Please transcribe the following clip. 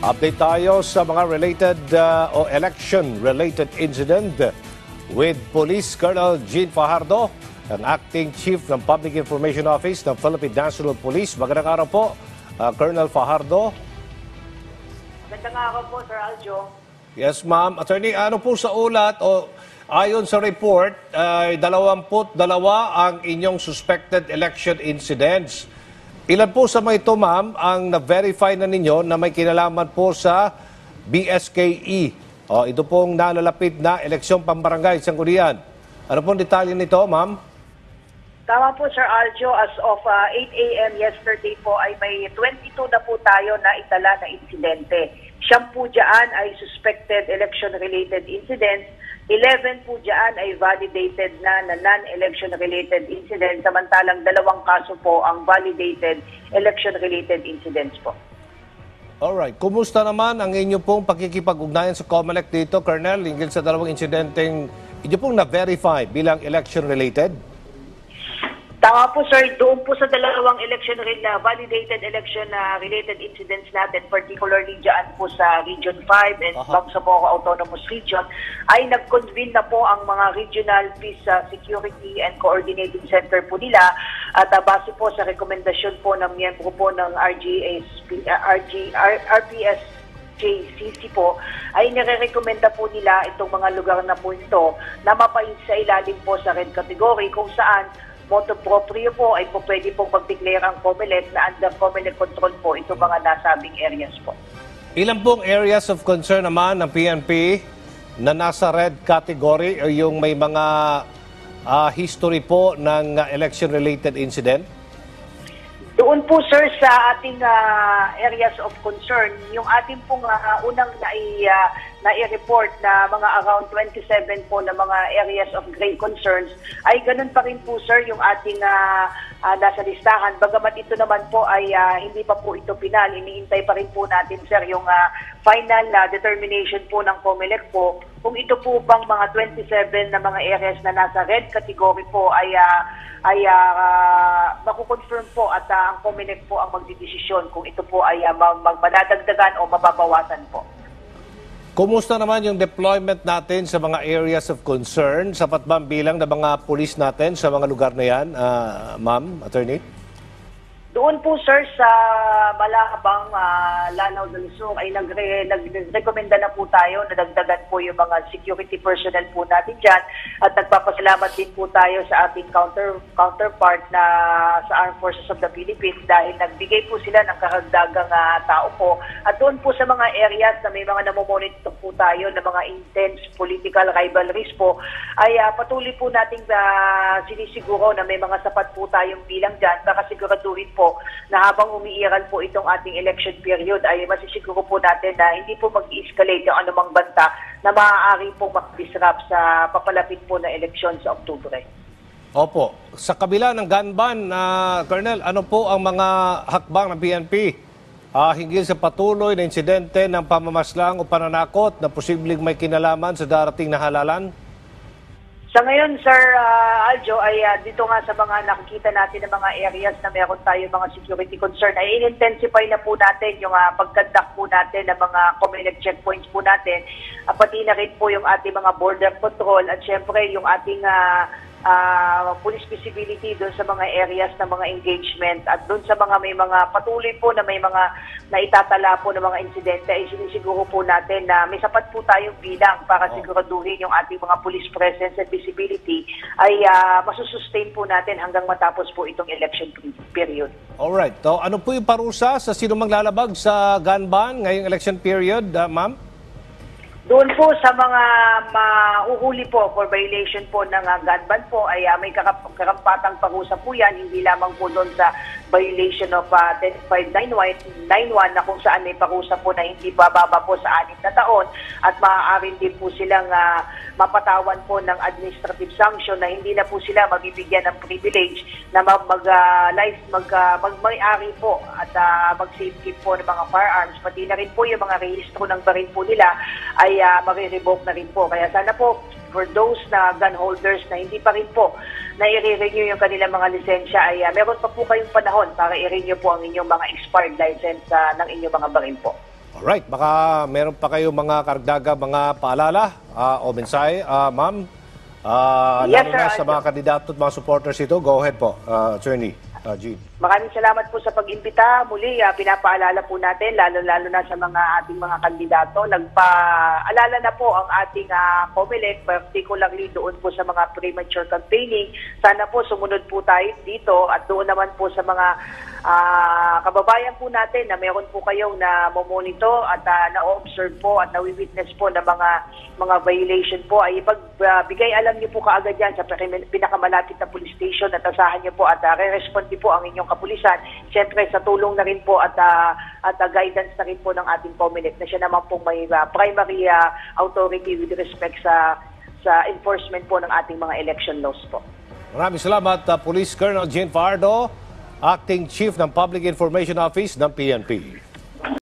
Update tayo sa mga related o election-related incident with Police Colonel Jean Fajardo, ang Acting Chief ng Public Information Office ng Philippine National Police. Magandang araw po, Colonel Fajardo. Magandang araw po, Sir Aljo. Yes, ma'am. Attorney, ano po sa ulat o ayon sa report, 22 ang inyong suspected election incidents. Ilan po sa mga ito, ma'am, ang na-verify na ninyo na may kinalaman po sa BSKE? Ito pong nalalapit na eleksyong pambarangay sa Sangguniang. Ano pong detalye nito, ma'am? Tama po, Sir Aljo. As of 8 a.m. yesterday po ay may 22 na po tayo na itala na insidente. Siyam po dyan ay suspected election-related incidents. 11 po dyan ay validated na non-election-related incidents. Samantalang 2 kaso po ang validated election-related incidents po. Alright. Kumusta naman ang inyo pong pakikipag-ugnayan sa COMELEC dito, Colonel, hinggil sa 2 insidenteng inyo pong na-verify bilang election-related? Tama po, sir. Doon po sa 2 validated election-related incidents natin, particularly dyan po sa Region 5 and Bangsamoro Autonomous Region, ay nag-convene na po ang mga Regional Peace Security and Coordinating Center po nila at base po sa rekomendasyon po ng miyembro po ng RPSJCC po, ay nire-recommenda po nila itong mga lugar na po ito na mapait sa ilalim po sa red category kung saan moto proprio po ay po pwede pong mag-declare ang COMELEC na under COMELEC control po itong mga nasabing areas po. Ilan pong areas of concern naman ng PNP na nasa red category o yung may mga history po ng election-related incident? Doon po, sir, sa ating areas of concern, yung ating pong unang nai-report na mga around 27 po na mga areas of great concerns, ay ganun pa rin po, sir, yung ating nasa listahan. Bagamat ito naman po ay hindi pa po ito pinal, iniintay pa rin po natin, sir, yung final determination po ng COMELEC po kung ito po bang mga 27 na mga areas na nasa red category po ay makukonfirm po at ang COMELEC po ang magdidesisyon kung ito po ay madadagdagan o mababawasan po. Kumusta naman yung deployment natin sa mga areas of concern? Sapat ba ang bilang ng mga pulis natin sa mga lugar na yan, ma'am, attorney? Doon po, sir, sa Malabang, Lanao del Sur ay nag-recommenda na po tayo na dagdagan po yung mga security personnel po natin dyan at nagpapasalamat din po tayo sa ating counterpart na sa Armed Forces of the Philippines dahil nagbigay po sila ng karagdagang tao po. At doon po sa mga areas na may mga namomonitor po tayo na mga intense political rivalries po ay patuloy po nating sinisiguro na may mga sapat po tayong bilang dyan para siguraduhin po na habang umiiral po itong ating election period ay masisiguro po natin na hindi po mag-escalate yung anumang banta na maaari pong mag-disrupt sa papalapit po na eleksyon sa Oktubre. Opo. Sa kabila ng gun ban, Colonel, ano po ang mga hakbang ng PNP hinggil sa patuloy na insidente ng pamamaslang o pananakot na posibleng may kinalaman sa darating na halalan? Sa ngayon, Sir Aljo, ay dito nga sa mga nakikita natin ng mga areas na meron tayo mga security concern, ay in-intensify na po natin yung pagkandak po natin ng mga COMELEC checkpoints po natin, pati na rin po yung ating mga border control at syempre yung ating police visibility doon sa mga areas na mga engagement at doon sa mga may mga patuloy po na may mga naitatala po ng mga insidente ay sinisiguro po natin na may sapat po tayong bilang para siguraduhin yung ating mga police presence and visibility ay masusustain po natin hanggang matapos po itong election period. Alright. So, ano po yung parusa sa sino mang lalabag sa gun ban ngayong election period, ma'am? Doon po sa mga mahuhuli po for violation po ng gun ban po ay may karampatang parusa po yan, hindi lamang po doon sa violation of 10591 na kung saan may parusa po na hindi bababa po sa 6 na taon at maaaring din po silang mapatawan po ng administrative sanction na hindi na po sila mabibigyan ng privilege na mag-may-ari po at mag-safekeep po ng mga firearms, pati na rin po yung mga rehistro ng baril po nila ay mag-revoke na rin po. Kaya sana po for those na gun holders na hindi pa rin po na i-renew yung kanilang mga lisensya ay meron pa po kayong panahon para i-renew po ang inyong mga expired license ng inyong mga baril po. Right, baka meron pa kayo mga karagdagang mga paalala o mensahe, ma'am? Yes, Lalo na sir. sa mga kandidato at mga supporters ito. Go ahead po, Attorney Jean. Maraming salamat po sa pag-imbita. Muli, pinapaalala po natin, lalo-lalo na sa mga ating mga kandidato. Nagpaalala na po ang ating COMELEC, particularly doon po sa mga premature campaigning. Sana po sumunod po tayo dito at doon naman po sa mga kababayan po natin na meron po kayong na monitor at na-observe po at na-witness po na mga violation po ay ipagbigay alam niyo po kaagad yan sa pinakamalapit na police station at asahan niyo po at re-respond po ang inyong kapulisan. Siyempre sa tulong na rin po at guidance na rin po ng ating COMELEC na siya naman po may primary authority with respect sa enforcement po ng ating mga election laws po. Maraming salamat, Police Colonel Jean Fajardo, Acting Chief ng Public Information Office ng PNP.